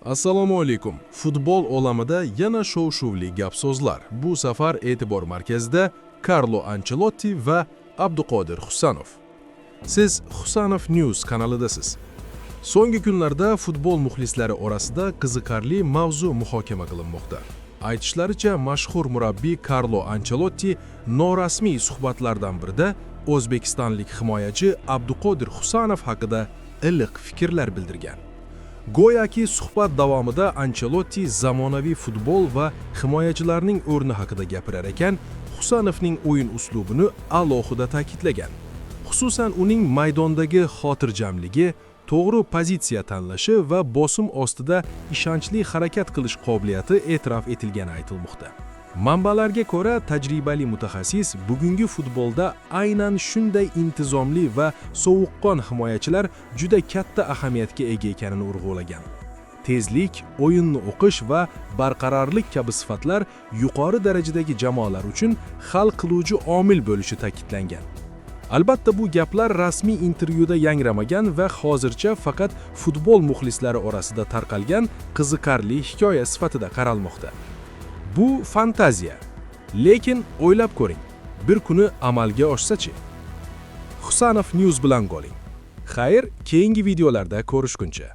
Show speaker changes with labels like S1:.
S1: Assalomu alaykum. Futbol olamida yana shov-shuvli gap-so'zlar. Bu safar e'tibor markazida Carlo Ancelotti va Abduqodir Husanov. Siz Husanov News kanalidasiz. So'nggi kunlarda futbol muxlislari orasida qiziqarli mavzu muhokama qilinmoqda. Aytishlaricha, mashhur murabbiy Carlo Ancelotti norasmiy suhbatlardan birida o'zbekistonlik himoyachi Abduqodir Husanov haqida iliq fikrlar bildirgan. Go'yoki suhbat davomida Ancelotti zamonaviy futbol va himoyachilarning o'rni haqida gapirar ekan, Husanovning o'yin uslubini alohida ta'kidlagan. Xususan, uning maydondagi xotirjamligi, to'g'ri pozitsiya tanlashi va bosim ostida ishonchli harakat qilish qobiliyati e'tirof etilgani aytilmoqda. Manbalarga ko'ra, tajribali mutaxassis bugungi futbolda aynan shunday intizomli va sovuqqon himoyachilar juda katta ahamiyatga ega ekanini urg'ulagan. Tezlik, o'yinni o'qish va barqarorlik kabi sifatlar yuqori darajadagi jamoalar uchun hal qiluvchi omil bo'lishi ta'kidlangan. Albatta, bu gaplar rasmiy intervyuda yangramagan va hozircha faqat futbol muxlislari orasida tarqalgan qiziqarli hikoya sifatida qaralmoqda. Bu fantaziya. Lekin o'ylab ko'ring, bir kuni amalga oshsa-chi? Husanov News bilan qoling. Xayr, keyingi videolarda ko'rishguncha.